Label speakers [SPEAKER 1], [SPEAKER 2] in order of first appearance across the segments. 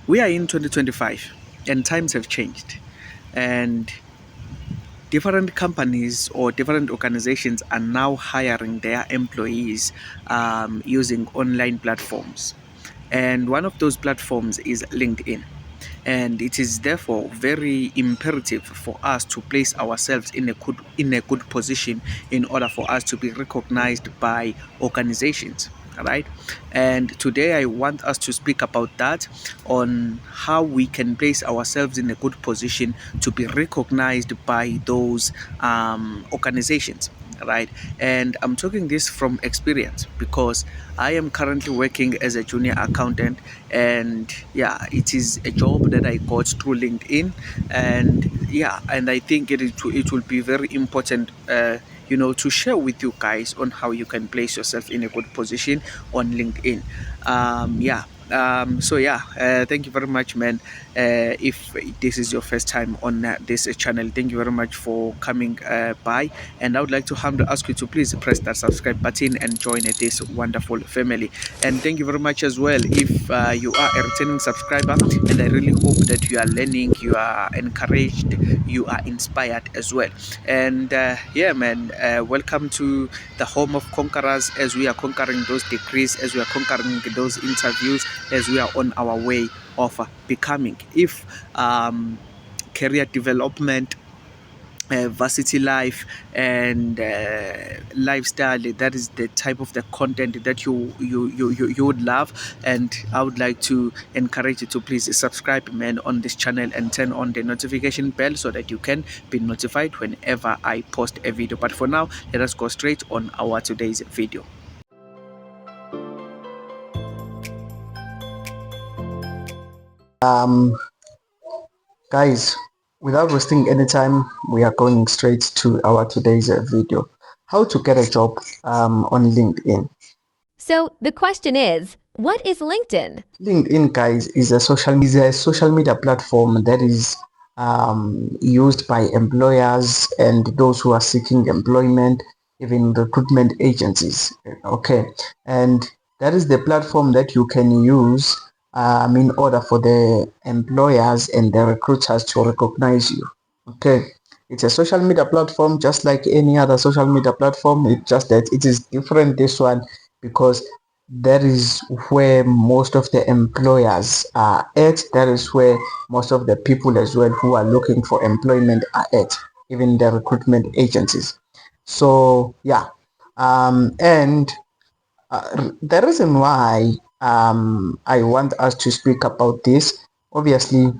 [SPEAKER 1] We are in 2025 and times have changed, and different companies or different organizations are now hiring their employees using online platforms. And one of those platforms is LinkedIn. And it is therefore very imperative for us to place ourselves in a good position in order for us to be recognized by organizations. All right. And today I want us to speak about that, on how we can place ourselves in a good position to be recognized by those organizations. Right. And I'm talking this from experience because I am currently working as a junior accountant, and yeah, it is a job that I got through LinkedIn. And yeah, and I think it will be very important, to share with you guys on how you can place yourself in a good position on LinkedIn. Yeah. So yeah, thank you very much, man. If this is your first time on this channel, thank you very much for coming by. And I would like to humbly ask you to please press that subscribe button and join this wonderful family. And thank you very much as well if you are a returning subscriber. And I really hope that you are learning, you are encouraged, you are inspired as well. And yeah, man, welcome to the home of conquerors, as we are conquering those degrees, as we are conquering those interviews, as we are on our way of becoming. If career development, varsity life, and lifestyle, that is the type of the content that you would love, and I would like to encourage you to please subscribe, man, on this channel, and turn on the notification bell so that you can be notified whenever I post a video. But for now, let us go straight on our today's video.
[SPEAKER 2] Um, Guys, without wasting any time, we are going straight to our today's video. How to get a job on LinkedIn.
[SPEAKER 3] So the question is, what is LinkedIn?
[SPEAKER 2] LinkedIn, guys, is a social media platform that is used by employers and those who are seeking employment, even recruitment agencies. Okay, and that is the platform that you can use in order for the employers and the recruiters to recognize you. Okay, it's a social media platform just like any other social media platform. It's just that it is different, this one, because that is where most of the employers are at. That is where most of the people as well who are looking for employment are at, even the recruitment agencies. So yeah, and the reason why I want us to speak about this, obviously,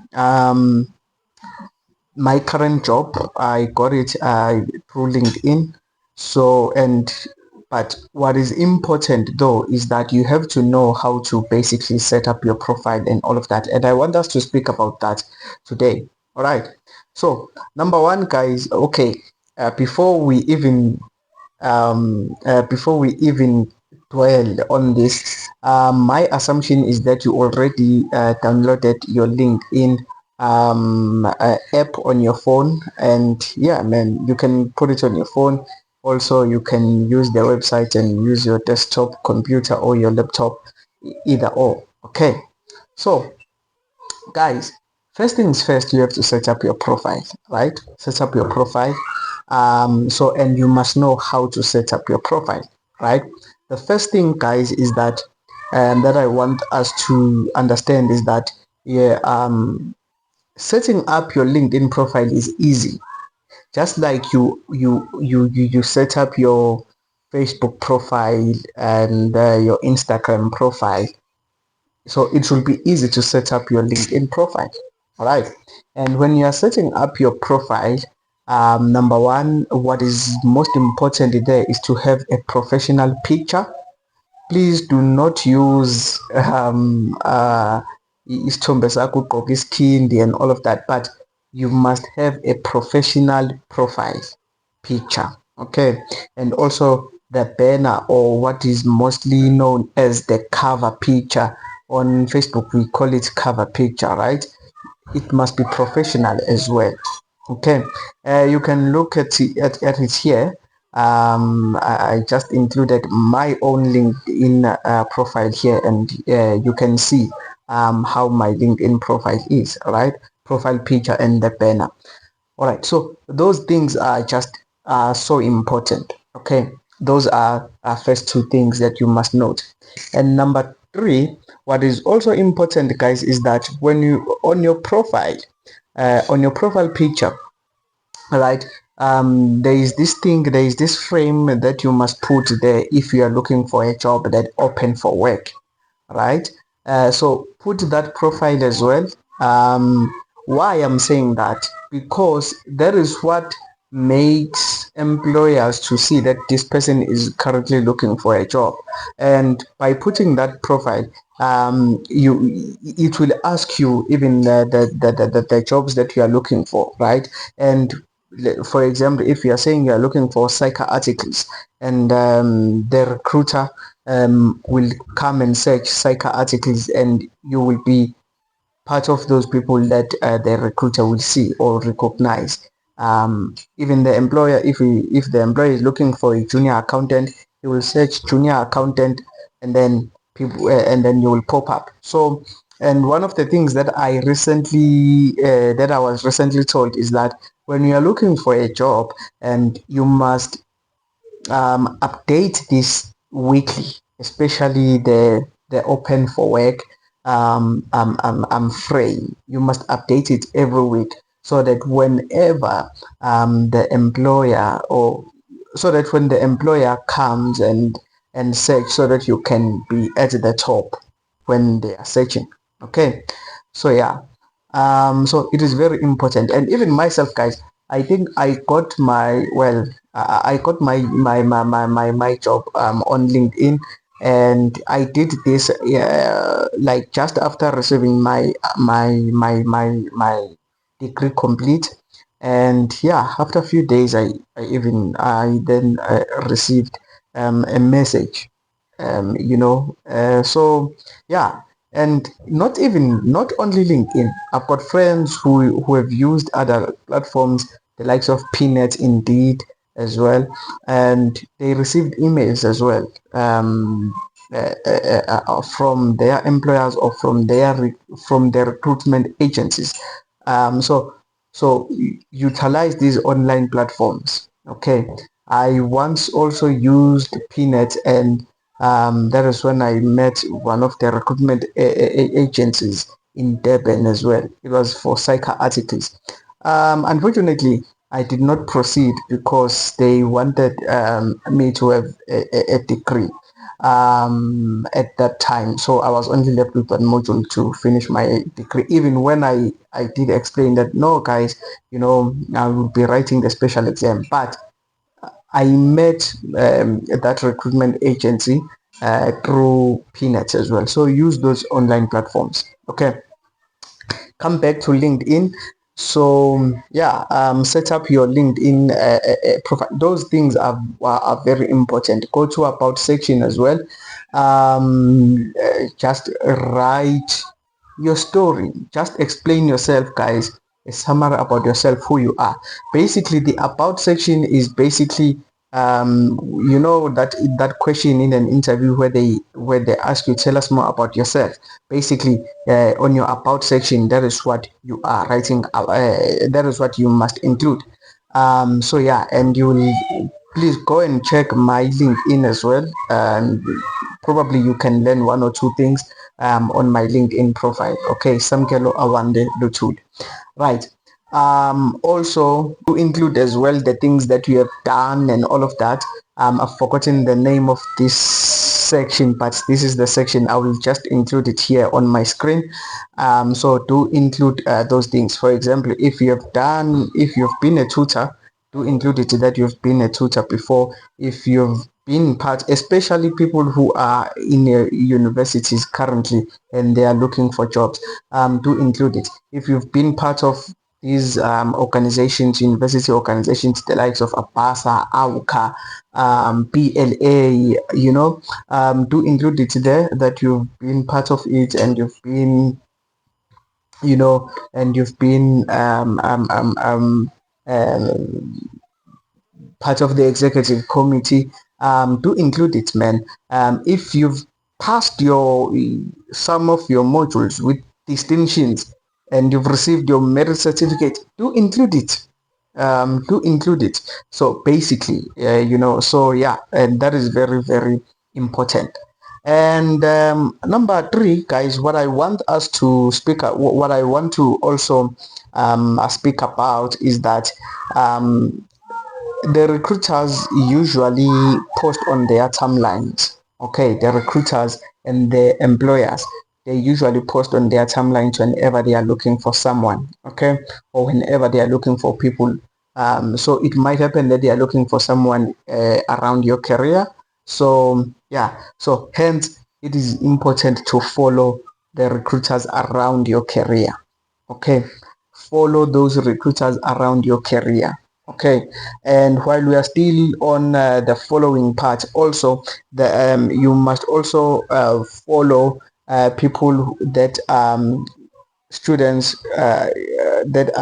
[SPEAKER 2] my current job, I got it through LinkedIn. So, but what is important though is that you have to know how to basically set up your profile and all of that. And I want us to speak about that today. All right. So, number one, guys, okay, before we even dwell on this, my assumption is that you already downloaded your LinkedIn app on your phone, and yeah, man, you can put it on your phone. Also, you can use the website and use your desktop computer or your laptop, either or. Okay, so guys, first things first, you have to set up your profile, right? Set up your profile. And you must know how to set up your profile, right? The first thing, guys, is that that I want us to understand is that, yeah, setting up your LinkedIn profile is easy. Just like you set up your Facebook profile and your Instagram profile, so it will be easy to set up your LinkedIn profile. All right. And when you are setting up your profile, number one, what is most important there is to have a professional picture. Please do not use isithombe sakho ugqoke isikhindi and all of that, but you must have a professional profile picture. Okay, and also the banner, or what is mostly known as the cover picture. On Facebook we call it cover picture, right? It must be professional as well. Okay, you can look at it here. I just included my own LinkedIn profile here, and you can see how my LinkedIn profile is, right? Profile picture and the banner. All right, so those things are just so important. Okay, those are first two things that you must note. And number three, what is also important, guys, is that when you on your profile picture, right, there is this thing, there is this frame that you must put there if you are looking for a job that open for work, right? So put that profile as well. Why I'm saying that? Because that is what makes employers to see that this person is currently looking for a job. And by putting that profile, you it will ask you even the jobs that you are looking for, right? And for example, if you are saying you are looking for psycho articles, and the recruiter will come and search psycho articles, and you will be part of those people that the recruiter will see or recognize. Even the employer, if the employer is looking for a junior accountant, he will search junior accountant, and then people, and then you will pop up. So, and one of the things that I was recently told is that when you are looking for a job, and you must update this weekly, especially the open for work frame. You must update it every week so that whenever the employer or so that when the employer comes and search, so that you can be at the top when they are searching. Okay, so yeah, so it is very important. And even myself, guys, I think I got my I got my job on LinkedIn, and I did this like just after receiving my degree complete. And yeah, after a few days, I then received a message, so yeah. And not only LinkedIn, I've got friends who have used other platforms, the likes of Peanut, Indeed as well, and they received emails as well, from their employers or from their recruitment agencies. So utilize these online platforms. Okay, I once also used Peanut, and that is when I met one of the recruitment agencies in Durban as well. It was for psycho articles. Unfortunately, I did not proceed because they wanted me to have a degree at that time. So I was only left with one module to finish my degree. Even when I did explain that, no, guys, I will be writing the special exam. But I met that recruitment agency through Peanuts as well. So use those online platforms. Okay, come back to LinkedIn. So yeah, set up your LinkedIn profile. Those things are very important. Go to about section as well. Just write your story. Just explain yourself, guys. A summary about yourself, who you are. Basically, the about section is basically that question in an interview where they ask you, tell us more about yourself. Basically, on your about section, that is what you are writing. That is what you must include. So yeah, and you will please go and check my LinkedIn as well, and probably you can learn one or two things on my LinkedIn profile. Okay, Samkelo Awande Lutud. Right. Also to include as well the things that you have done and all of that. I've forgotten the name of this section, but this is the section. I will just include it here on my screen. So do include those things. For example, if you've been a tutor, do include it that you've been a tutor before. If you've been part, especially people who are in universities currently and they are looking for jobs, do include it. If you've been part of these organizations, university organizations, the likes of APASA, AUKA, PLA, do include it there that you've been part of it, and you've been, part of the executive committee. Do include it, man. If you've passed your some of your modules with distinctions and you've received your merit certificate, do include it. Do include it. So basically, so yeah, and that is very, very important. And number three, guys, what I want us to what I want to also speak about is that the recruiters usually post on their timelines. Okay, the recruiters and the employers, they usually post on their timelines whenever they are looking for someone. Okay, or whenever they are looking for people. So it might happen that they are looking for someone around your career. So yeah, so hence it is important to follow the recruiters around your career. Okay, follow those recruiters around your career. Okay, and while we are still on the following part, also you must also follow people that students that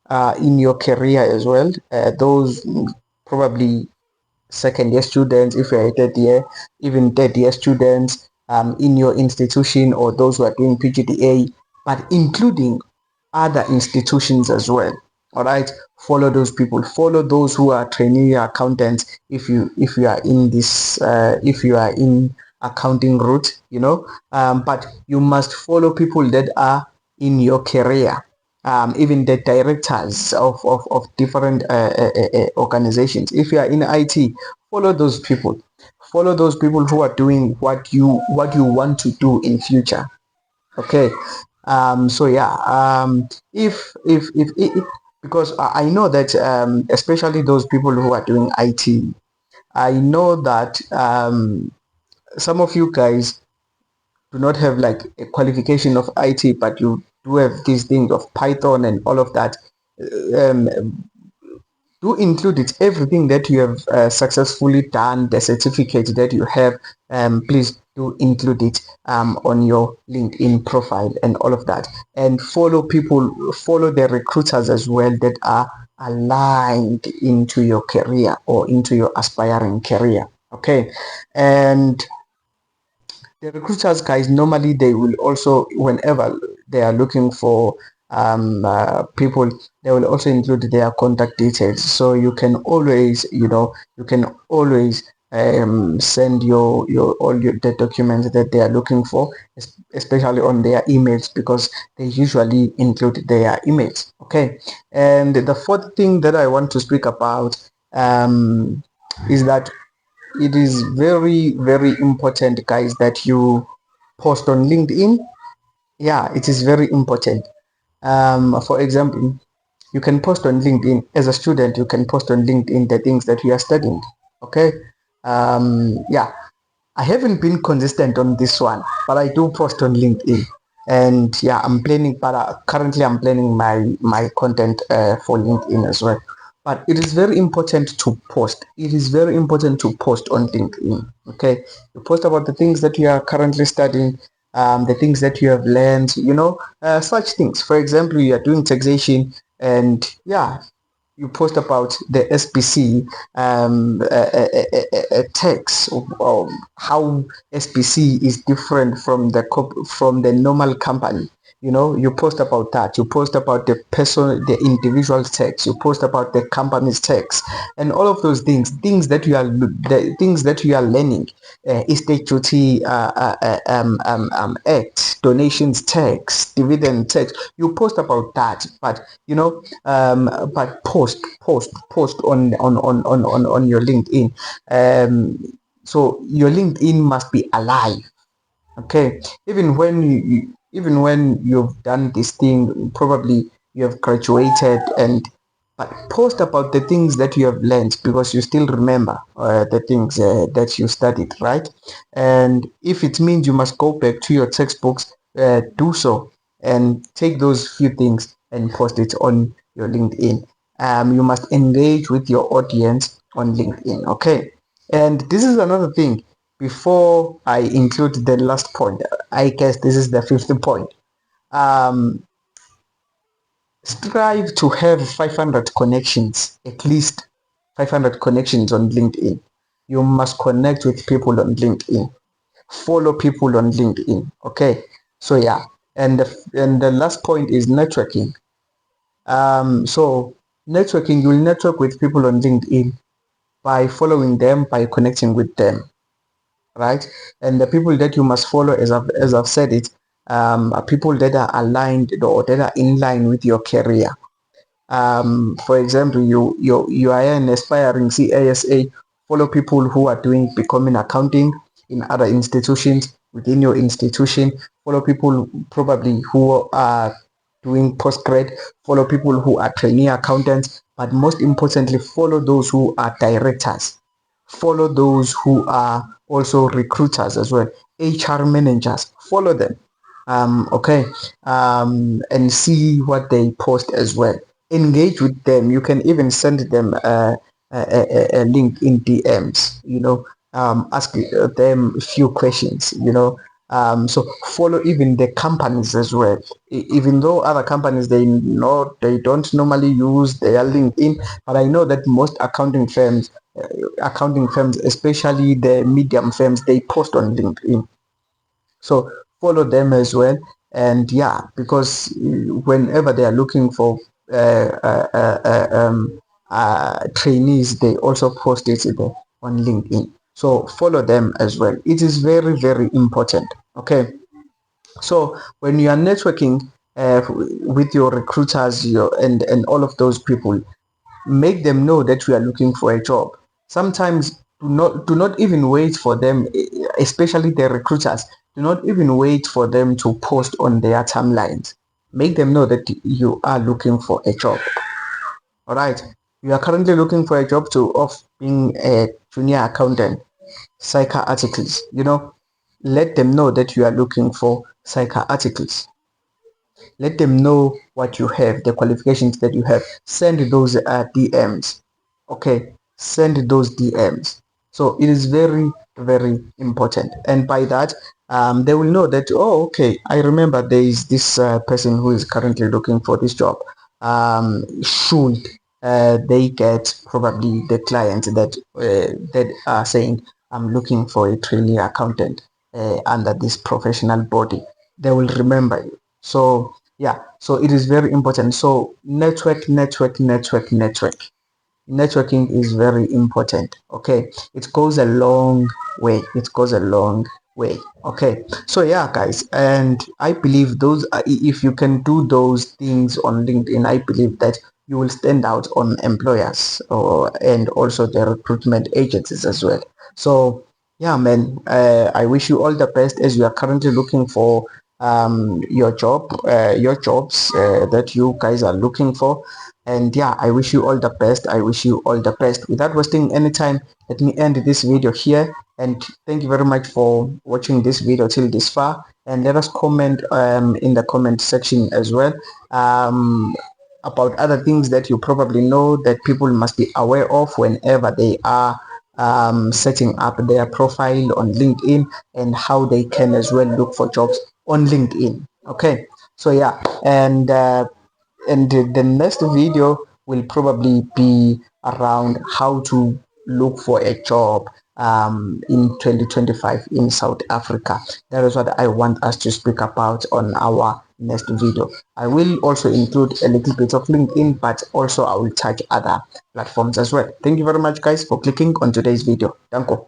[SPEAKER 2] are in your career as well. Those probably second year students, if you're a third year, even third year students in your institution, or those who are doing PGDA, but including other institutions as well. All right, follow those people, follow those who are trainee accountants. If you are in this if you are in accounting route, but you must follow people that are in your career, even the directors of different organizations. If you are in IT, follow those people. Follow those people who are doing what you want to do in future. Okay. So yeah. If because I know that especially those people who are doing IT, I know that some of you guys do not have like a qualification of IT, but you do have these things of Python and all of that. Um, do include it, everything that you have successfully done, the certificate that you have. Please do include it on your LinkedIn profile and all of that, and follow the recruiters as well that are aligned into your career or into your aspiring career. Okay, and the recruiters, guys, normally they will also, whenever they are looking for people, they will also include their contact details. So you can always, send the documents that they are looking for, especially on their emails, because they usually include their emails. Okay, and the fourth thing that I want to speak about is that it is very, very important, guys, that you post on LinkedIn. Yeah, it is very important. For example, you can post on LinkedIn as a student. You can post on LinkedIn the things that you are studying. Okay. Yeah, I haven't been consistent on this one, but I do post on LinkedIn. And yeah, I'm planning, but currently I'm planning my content for LinkedIn as well. But it is very important to post. It is very important to post on LinkedIn. Okay, you post about the things that you are currently studying, the things that you have learned. Such things. For example, you are doing taxation, and yeah, you post about the SPC tax, of how SPC is different from the normal company. You post about that. You post about the individual tax. You post about the company's tax, and all of those things that you are learning. Estate duty act, donations tax, dividend tax. You post about that, but but post on your LinkedIn. So your LinkedIn must be alive. Okay, even when you've done this thing, probably you have graduated, but post about the things that you have learned, because you still remember the things that you studied, right? And if it means you must go back to your textbooks, do so, and take those few things and post it on your LinkedIn. You must engage with your audience on LinkedIn. Okay, and this is another thing. Before I include the last point, I guess this is the fifth point. Strive to have 500 connections, at least 500 connections on LinkedIn. You must connect with people on LinkedIn. follow people on LinkedIn. Okay, so yeah, and the last point is networking. So networking, you'll network with people on LinkedIn by following them, by connecting with them, right? And the people that you must follow, as I've said it, are people that are aligned or that are in line with your career. For example, you are an aspiring CASA, follow people who are doing becoming accounting in other institutions within your institution. Follow people probably who are doing postgrad. Follow people who are trainee accountants, but most importantly, follow those who are directors. Follow those who are also recruiters as well, HR managers. Follow them. Okay, and see what they post as well. Engage with them. You can even send them a link in DMs. Ask them a few questions. So follow even the companies as well. Even though other companies they don't normally use their LinkedIn, but I know that most accounting firms, especially the medium firms, they post on LinkedIn. So follow them as well. And yeah, because whenever they are looking for trainees, they also post it on LinkedIn. So follow them as well. It is very, very important. Okay. So when you are networking with your recruiters, and all of those people, make them know that you are looking for a job. Sometimes do not even wait for them, especially the recruiters. Do not even wait for them to post on their timelines. Make them know that you are looking for a job. All right. You are currently looking for a job of being a junior accountant, psych articles. Let them know that you are looking for psych articles. Let them know what you have, the qualifications that you have. Send those DMs. Okay, send those DMs. So it is very, very important. And by that, they will know that, oh, okay, I remember there is this person who is currently looking for this job. Should they get probably the clients that are saying, I'm looking for a trainee accountant under this professional body, they will remember you. So yeah, so it is very important. So network. Networking is very important. Okay, it goes a long way. Okay, so yeah, guys, and I believe if you can do those things on LinkedIn, I believe that you will stand out on employers and also the recruitment agencies as well. So yeah, man, I wish you all the best as you are currently looking for your jobs that you guys are looking for. And yeah, I wish you all the best. Without wasting any time, let me end this video here. And thank you very much for watching this video till this far. And let us comment in the comment section as well about other things that you probably know that people must be aware of whenever they are setting up their profile on LinkedIn, and how they can as well look for jobs on LinkedIn. Okay, so yeah, and the next video will probably be around how to look for a job in 2025 in South Africa. That is what I want us to speak about on our next video. I will also include a little bit of LinkedIn, but also I will touch other platforms as well. Thank you very much, guys, for clicking on today's video. Thank you.